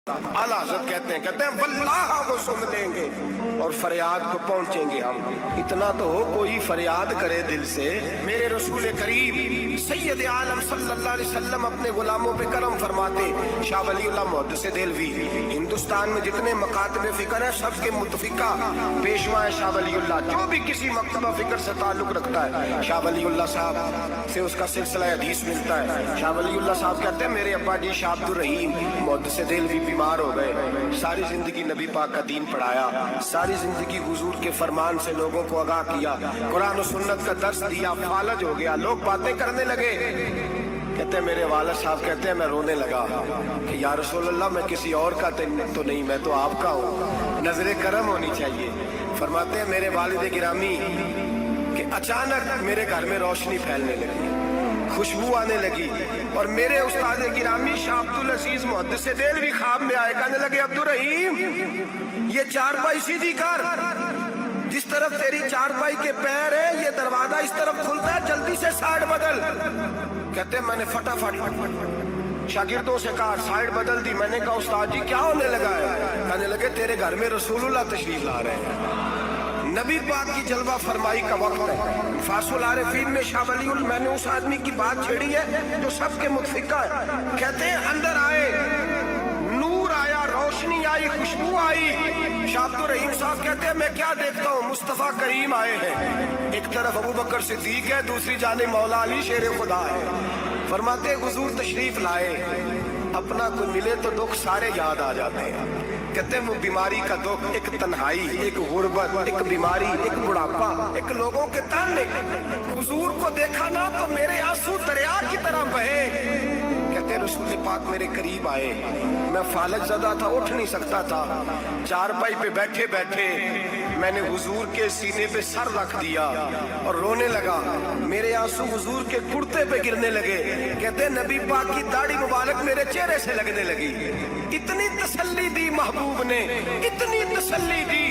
आला हज़रत कहते हैं वल्लाह वो सुन लेंगे और फरियाद को पहुंचेंगे हम। इतना तो हो कोई फरियाद करे दिल से। मेरे रसूल करीम सैयद आलम सल्लल्लाहु अलैहि वसल्लम अपने गुलामों पे करम फरमाते। शाह वलीउल्लाह मुहद्दिस देलवी हिंदुस्तान में जितने मकातब फिक्र है सबके मुतफिका पेशवा है शाह वलीउल्लाह। जो भी किसी मकतबा फिक्र से ताल्लुक रखता है शाह वलीउल्लाह साहब से उसका सिलसिला हदीस मिलता है। शाह वलीउल्लाह साहब कहते हैं मेरे अब्बा जी शाह अब्दुर रहीम मुहद्दिस देलवी बीमार हो गए। सारी जिंदगी नबी पाक का दीन पढ़ाया, सारी जिंदगी हुजूर के फरमान से लोगों को आगाह किया, कुरान और सुन्नत का दर्स दिया, फालज हो गया, लोग बातें करने लगे। कहते हैं मेरे वालिद साहब कहते हैं मैं रोने लगा कि या रसूल अल्लाह मैं किसी और का तो नहीं, मैं तो आपका हूँ, नजरे करम होनी चाहिए। फरमाते हैं मेरे वालिद गिरामी कि अचानक मेरे घर में रोशनी फैलने लगी, खुशबू आने लगी और मेरे उस्ताद गिरामी शाह अब्दुल अजीज मुहद्दिस देलवी ख्वाब में आए। कहने लगे अब्दुल रहीम ये चारपाई सीधी कर, जिस तरफ तेरी चारपाई के पैर है ये दरवाजा इस तरफ खुलता है, जल्दी से साइड बदल। कहते हैं मैंने फटाफट शागिर्दों से कहा साइड बदल दी। मैंने कहा उस्ताद जी क्या होने लगा है? कहने लगे तेरे घर में रसूलुल्लाह तशरीफ ला रहे हैं, नबी पाक की जलवा फरमाई का वक्त है। फासुल आरिफीन में शाह वलीउल मैंने उस आदमी की बात छेड़ी है जो सबके मुतफिका है। कहते हैं अंदर आए, नूर आया, रोशनी आई, खुशबू आई। शाह अब्दुल रहीम साहब कहते हैं मैं क्या देखता हूँ, मुस्तफा करीम आए हैं। एक तरफ अबू बकर सिद्दीक है, दूसरी जाने मौला अली शेर खुदा है। फरमाते हुजूर तशरीफ लाए, अपना कोई मिले तो दुख सारे याद आ जाते हैं। कहते हैं वो बीमारी का दुख, एक तन्हाई, एक गुर्बत, एक बीमारी, एक बुढ़ापा, एक लोगों के ताने। हुजूर को देखा ना तो मेरे आंसू दरिया की तरह बहे। कहते रसूल पाक मेरे करीब आए, मैं फालज ज़दा था, उठ नहीं सकता था। चारपाई पे बैठे बैठे मैंने हुजूर के सीने पे सर रख दिया और रोने लगा। मेरे आंसू हुजूर के कुर्ते पे गिरने लगे। कहते नबी पाक की दाढ़ी मुबारक मेरे चेहरे से लगने लगी। इतनी तसल्ली दी महबूब ने, इतनी तसल्ली दी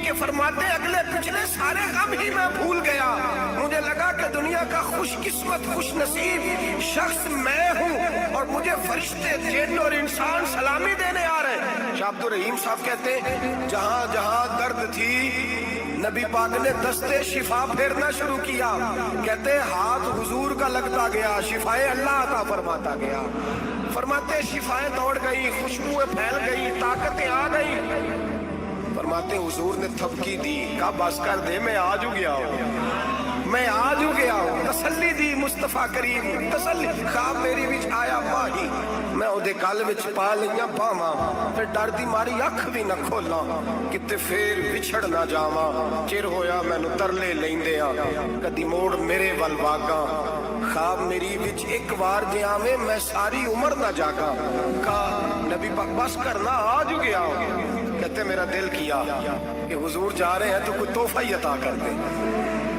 कि फरमाते अगले पिछले सारे गम ही मैं भूल गया। मुझे लगा कि दुनिया का खुशकिस्मत खुश नसीब शख्स मैं हूँ और मुझे फरिश्ते जिन्न और इंसान सलामी देने आ रहे हैं। शाह अब्दुल रहीम साहब कहते हैं जहाँ जहाँ दर्द थी नबी पाक ने दस्ते शिफा फेरना शुरू किया। कहते हाथ हुजूर का लगता गया, शिफाए अल्लाह अता फरमाता गया। फरमाते शिफाएं दौड़ गई, खुशबुएं फैल गई, ताकतें आ गई। फरमाते हुजूर ने थपकी दी, कहा बस कर दे मैं आज हो गया हूँ, मैं आज हो गया हूँ। तसल्ली दी मुस्तफा करीम, तसल्ली। ख्वाब मेरी विच आया माही, मैं ओदे गल विच पा लईयां बावां, फिर डर दी मारी अख भी ना खोलां किते फेर विछड़ ना जावां। चिर होया मैनू तरले लैंदियां, कदी मोड़ मेरे वल वागा। ख्वाब मेरी विच एक बार जे आवे मैं सारी उम्र ना जागा। कहा नबी पाक बस करना आज हो गया हूँ। कहते मेरा दिल किया कि हुजूर जा रहे हैं तो कोई तोहफा ही अता कर दे।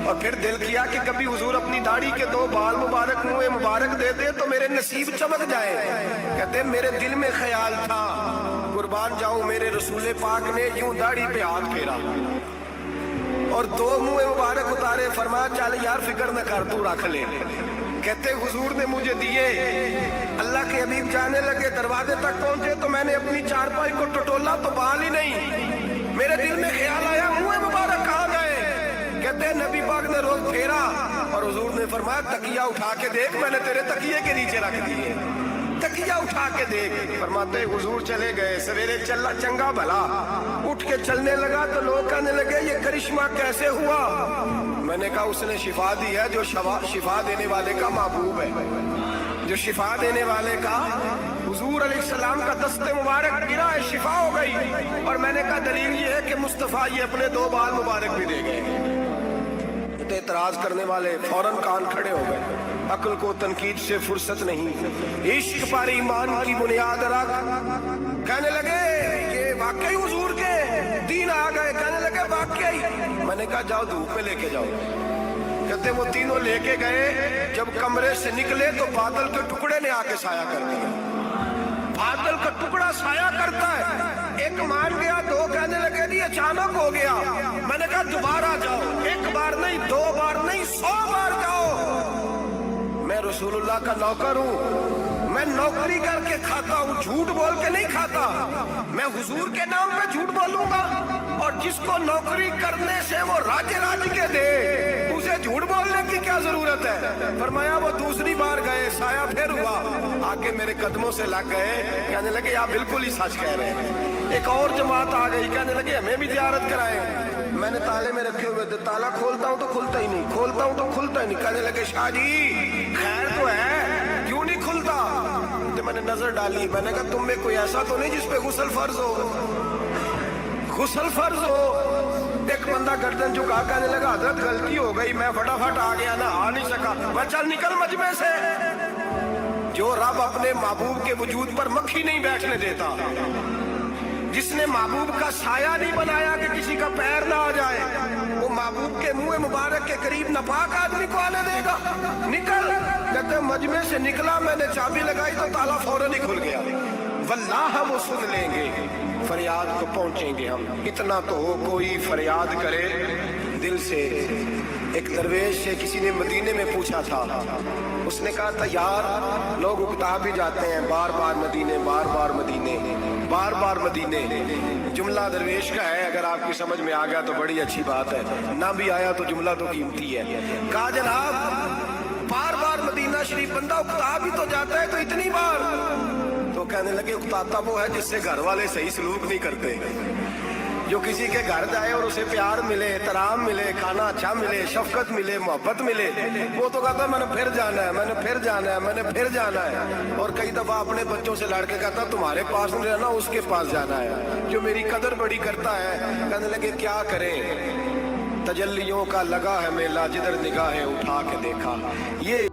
और फिर दिल किया कि कभी हुजूर अपनी दाढ़ी के 2 बाल मुबारक मुँह मुबारक दे दे तो मेरे नसीब चमक जाए। कहते मेरे दिल में ख्याल था, कुर्बान जाऊं मेरे रसूल पाक ने यूं दाढ़ी पे हाथ फेरा और 2 मुँह मुबारक उतारे। फरमाया चल यार फिक्र न कर, तू रख ले। कहते हुजूर ने मुझे दिए, अल्लाह के हबीब जाने लगे, दरवाजे तक पहुंचे तो मैंने अपनी चारपाई को टटोला तो बाल ही नहीं। मेरे दिल में ख्याल आया मुँह मुबारक कहाँ गए? कहते नबी पाक ने रोज फेरा और हुजूर ने फरमाया तकिया उठा के देख, मैंने तेरे तकिए के नीचे रख दिए, तकिया उठा के देख। फरमाते हुजूर चले गए। सवेरे चला चंगा भला उठ के चलने लगा तो लोग कहने लगे ये करिश्मा कैसे हुआ? मैंने कहा उसने शिफा दी है, जो शिफा देने वाले का महबूब है, जो शिफा देने वाले का हुजूर अलैहिस्सलाम का दस्ते मुबारक गिरा है, शिफा हो गई। और मैंने कहा दलील ये है कि मुस्तफा ये अपने 2 बाल मुबारक भी दे गए। तो एतराज करने वाले फौरन कान खड़े हो गए। अक्ल को तनकीद से फुर्सत नहीं, इश्क पर ईमान की बुनियाद रख। कहने लगे ये वाकई हुजूर के दीन आ गए। कहने लगे वाकई। मैंने कहा जाओ धूप में लेके जाओ। कहते वो तीनों लेके गए, जब कमरे से निकले तो बादल के टुकड़े ने आके साया कर दिया। बादल का टुकड़ा साया करता है, एक मान गया, 2 कहने लगे नहीं अचानक हो गया। मैंने कहा दोबारा जाओ, 1 बार नहीं 2 बार नहीं 100 बार जाओ। मैं रसूलुल्लाह का नौकर हूँ, मैं मैं नौकरी करके खाता हूँ, झूठ बोल के नहीं खाता। मैं हुजूर के नाम पे झूठ बोलूंगा, और जिसको नौकरी करने से वो राज्य के दे, उसे झूठ बोलने की क्या जरूरत है। फरमाया वो दूसरी बार गए, साया फिर हुआ, आके मेरे कदमों से लग गए, कहने लगे आप बिल्कुल ही सच कह रहे हैं। एक और जमात आ गई, कहने लगे हमें भी जियारत कराएं। मैंने ताले में रखे हुए थे, ताला खोलता हूँ तो खुलता ही नहीं, खोलता हूँ तो खुलता ही नहीं। कहने लगे शाह जी खैर तो है, क्यों नहीं खुलता। तो मैंने नजर डाली, मैंने कहा तुम में कोई ऐसा तो नहीं जिसपे गुस्ल फर्ज हो, गुस्ल फर्ज हो। एक बंदा गर्दन झुका, कहने लगा हजरत गलती हो गई, मैं फटाफट आ गया ना, आ नहीं सका। मैं चल निकल मजमे से। जो रब अपने महबूब के वजूद पर मक्खी नहीं बैठने देता, जिसने महबूब का साया नहीं बनाया कि किसी का पैर ना आ जाए, वो महबूब के मुंह मुबारक के करीब नापाक आदमी को आने देगा। निकल, कहते मजमे से निकला, मैंने चाबी लगाई तो ताला फौरन ही खुल गया। वल्लाह वो सुन लेंगे, फरियाद को पहुंचेंगे हम। इतना तो हो कोई फरियाद करे दिल से। एक दरवेश से किसी ने मदीने में पूछा था, उसने कहा था यार लोग उकता भी जाते हैं, बार बार मदीने, बार बार मदीने, बार बार मदीने। जुमला दरवेश का है, अगर आपकी समझ में आ गया तो बड़ी अच्छी बात है, ना भी आया तो जुमला तो कीमती है। कहा जनाब बार बार मदीना शरीफ बंदा उकता भी तो जाता है, तो इतनी बार। तो कहने लगे उकताता वो है जिससे घर वाले सही सलूक नहीं करते। जो किसी के घर जाए और उसे प्यार मिले, एहतराम मिले, खाना अच्छा मिले, शफकत मिले, मोहब्बत मिले, वो तो कहता है मैंने फिर जाना है, मैंने फिर जाना है, मैंने फिर जाना है। और कई दफा अपने बच्चों से लड़के कहता तुम्हारे पास नहीं रहना, उसके पास जाना है, जो मेरी कदर बड़ी करता है। कहने लगे क्या करें, तजल्लियों का लगा है मेला, जिधर निगाहें उठा के देखा। ये